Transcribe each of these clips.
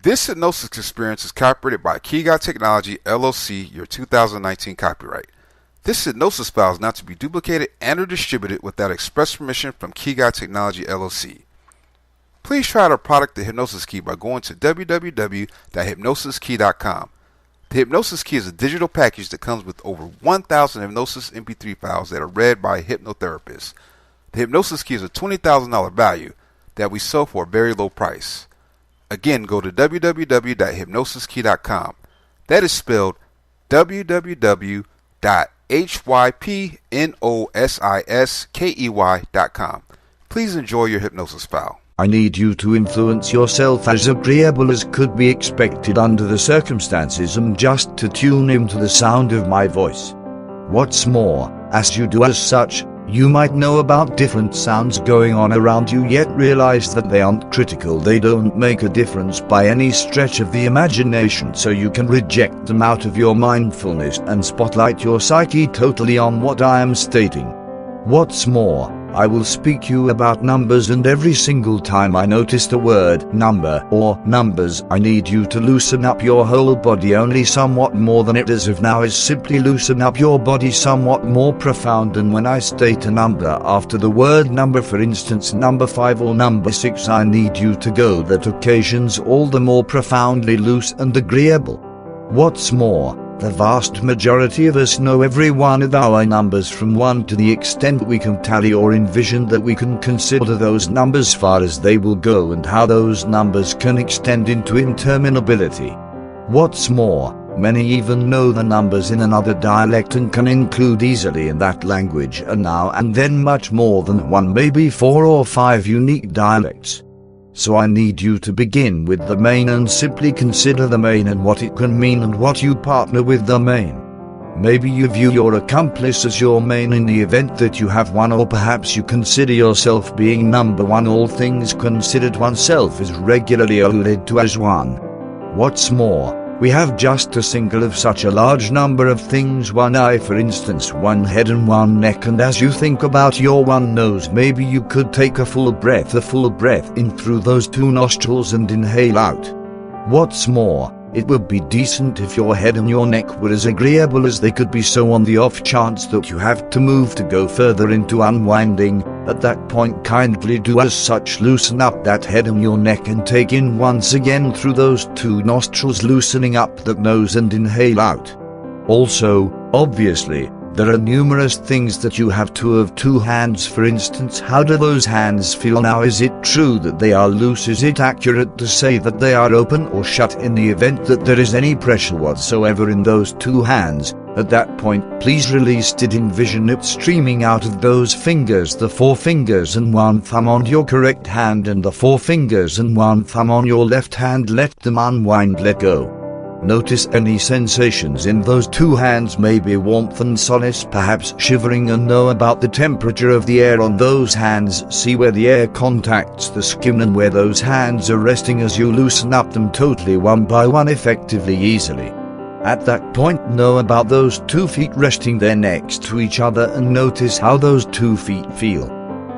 This hypnosis experience is copyrighted by Key Guy Technology, LLC, your 2019 copyright. This hypnosis file is not to be duplicated and or distributed without express permission from Key Guy Technology, LLC. Please try out our product, the Hypnosis Key, by going to www.hypnosiskey.com. The Hypnosis Key is a digital package that comes with over 1,000 Hypnosis Mp3 files that are read by a hypnotherapist. The Hypnosis Key is a $20,000 value that we sell for a very low price. Again, go to www.hypnosiskey.com. That is spelled www.hypnosiskey.com. Please enjoy your hypnosis file. I need you to influence yourself as agreeable as could be expected under the circumstances and just to tune into the sound of my voice. What's more, as you do as such, you might know about different sounds going on around you yet realize that they aren't critical, they don't make a difference by any stretch of the imagination, so you can reject them out of your mindfulness and spotlight your psyche totally on what I am stating. What's more, I will speak you about numbers, and every single time I notice the word number or numbers, I need you to loosen up your whole body only somewhat more than it is of now. Is simply loosen up your body somewhat more profound, and when I state a number after the word number, for instance number 5 or number 6, I need you to go that occasions all the more profoundly loose and agreeable. What's more, the vast majority of us know every one of our numbers from 1 to the extent we can tally or envision that we can consider those numbers far as they will go, and how those numbers can extend into interminability. What's more, many even know the numbers in another dialect and can include easily in that language and now and then much more than 1, maybe 4 or 5 unique dialects. So I need you to begin with the main and simply consider the main and what it can mean and what you partner with the main. Maybe you view your accomplice as your main in the event that you have one, or perhaps you consider yourself being number 1. All things considered, oneself is regularly alluded to as 1. What's more, we have just a single of such a large number of things: 1 eye, for instance, 1 head and 1 neck, and as you think about your 1 nose, maybe you could take a full breath in through those 2 nostrils and inhale out. What's more, it would be decent if your head and your neck were as agreeable as they could be, so on the off chance that you have to move to go further into unwinding, at that point kindly do as such, loosen up that head and your neck and take in once again through those 2 nostrils, loosening up that nose, and inhale out. Also, obviously, there are numerous things that you have 2 of 2 hands, for instance. How do those hands feel now? Is it true that they are loose? Is it accurate to say that they are open or shut in the event that there is any pressure whatsoever in those 2 hands? At that point, please release it. Envision it streaming out of those fingers, the 4 fingers and 1 thumb on your correct hand and the 4 fingers and 1 thumb on your left hand. Let them unwind, let go. Notice any sensations in those 2 hands, maybe warmth and solace, perhaps shivering, and know about the temperature of the air on those hands. See where the air contacts the skin and where those hands are resting as you loosen up them totally, one by one, effectively, easily. At that point, know about those 2 feet resting there next to each other and notice how those 2 feet feel.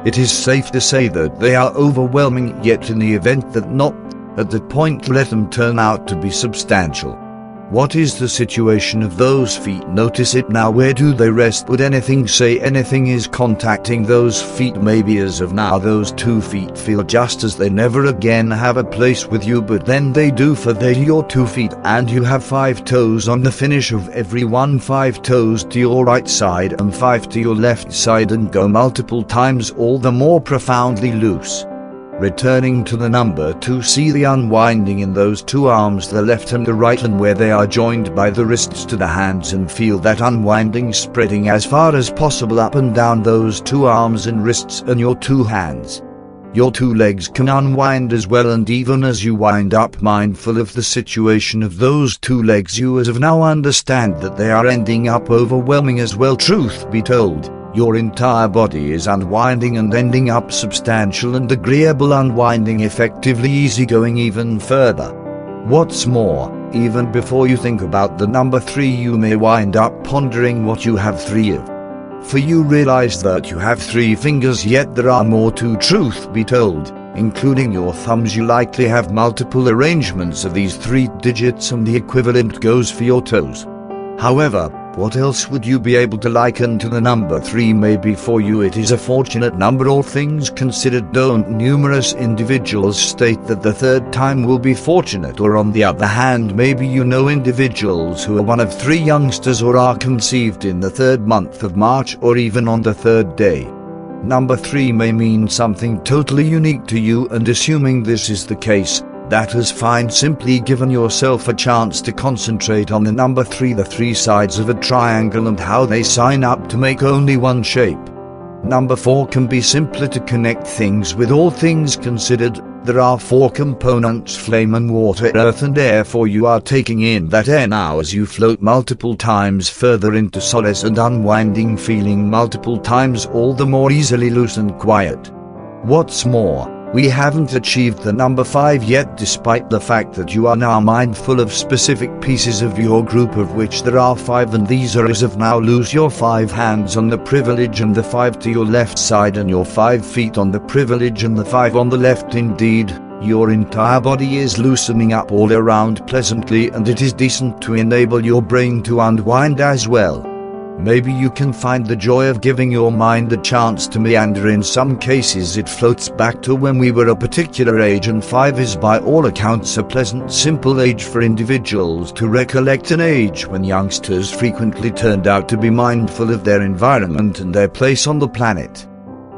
It is safe to say that they are overwhelming, yet in the event that not, at that point let them turn out to be substantial. What is the situation of those feet? Notice it now. Where do they rest? Would anything say anything is contacting those feet? Maybe as of now those 2 feet feel just as they never again have a place with you, but then they do, for they're your 2 feet, and you have 5 toes on the finish of every one. 5 toes to your right side and 5 to your left side, and go multiple times, all the more profoundly loose. Returning to the number 2, see the unwinding in those 2 arms, the left and the right, and where they are joined by the wrists to the hands, and feel that unwinding spreading as far as possible up and down those 2 arms and wrists and your 2 hands. Your 2 legs can unwind as well, and even as you wind up, mindful of the situation of those 2 legs, you as of now understand that they are ending up overwhelming as well. Truth be told, your entire body is unwinding and ending up substantial and agreeable, unwinding effectively, easygoing even further. What's more, even before you think about the number 3, you may wind up pondering what you have 3 of. For you realize that you have 3 fingers, yet there are more too. Truth be told, Including your thumbs, you likely have multiple arrangements of these 3 digits, and the equivalent goes for your toes. However, what else would you be able to liken to the number 3? Maybe for you it is a fortunate number, all things considered. Don't numerous individuals state that the third time will be fortunate? Or on the other hand, maybe you know individuals who are one of 3 youngsters or are conceived in the 3rd month of March or even on the 3rd day. Number 3 may mean something totally unique to you, and assuming this is the case, that is fine. Simply given yourself a chance to concentrate on the number 3, the 3 sides of a triangle and how they sign up to make only one shape. Number 4 can be simpler to connect things with. All things considered, there are 4 components: flame and water, earth and air, for you are taking in that air now as you float multiple times further into solace and unwinding, feeling multiple times all the more easily loose and quiet. What's more, we haven't achieved the number 5 yet, despite the fact that you are now mindful of specific pieces of your group, of which there are 5, and these are as of now: lose your 5 hands on the privilege and the 5 to your left side, and your 5 feet on the privilege and the 5 on the left. Indeed, your entire body is loosening up all around pleasantly, and it is decent to enable your brain to unwind as well. Maybe you can find the joy of giving your mind a chance to meander. In some cases it floats back to when we were a particular age, and 5 is by all accounts a pleasant, simple age for individuals to recollect, an age when youngsters frequently turned out to be mindful of their environment and their place on the planet.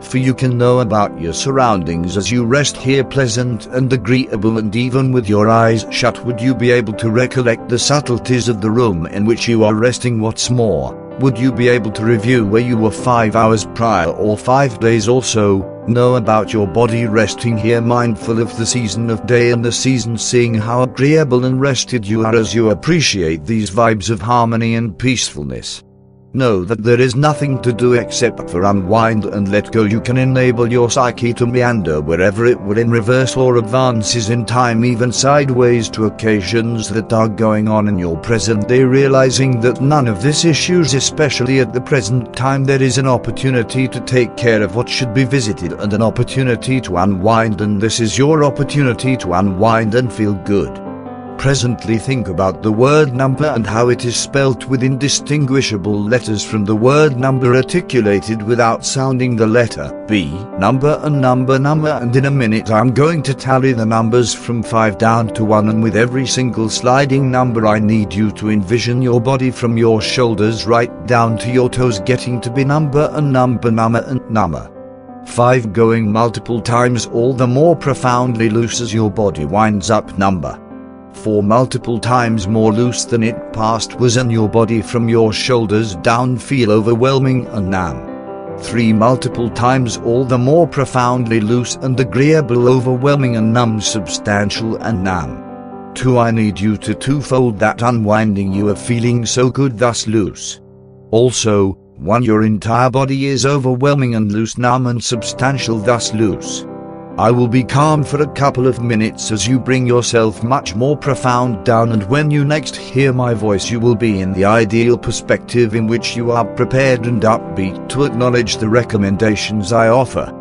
For you can know about your surroundings as you rest here, pleasant and agreeable, and even with your eyes shut would you be able to recollect the subtleties of the room in which you are resting. What's more, would you be able to review where you were 5 hours prior or 5 days or so? Know about your body resting here, mindful of the season of day and the season, seeing how agreeable and rested you are as you appreciate these vibes of harmony and peacefulness. Know that there is nothing to do except for unwind and let go. You can enable your psyche to meander wherever it will, in reverse or advances in time, even sideways to occasions that are going on in your present day, realizing that none of this issues, especially at the present time. There is an opportunity to take care of what should be visited and an opportunity to unwind, and this is your opportunity to unwind and feel good. Presently think about the word number and how it is spelt with indistinguishable letters from the word number, articulated without sounding the letter B. Number and number, and in a minute I'm going to tally the numbers from 5 down to 1, and with every single sliding number I need you to envision your body from your shoulders right down to your toes getting to be number and number and number. 5 going multiple times all the more profoundly loose as your body winds up. Number 4 multiple times more loose than it past was, and your body from your shoulders down feel overwhelming and numb. 3 multiple times all the more profoundly loose and agreeable, overwhelming and numb, substantial and numb. 2 I need you to twofold that unwinding. You are feeling so good, thus loose. Also, 1 your entire body is overwhelming and loose, numb and substantial, thus loose. I will be calm for a couple of minutes as you bring yourself much more profound down, and when you next hear my voice you will be in the ideal perspective in which you are prepared and upbeat to acknowledge the recommendations I offer.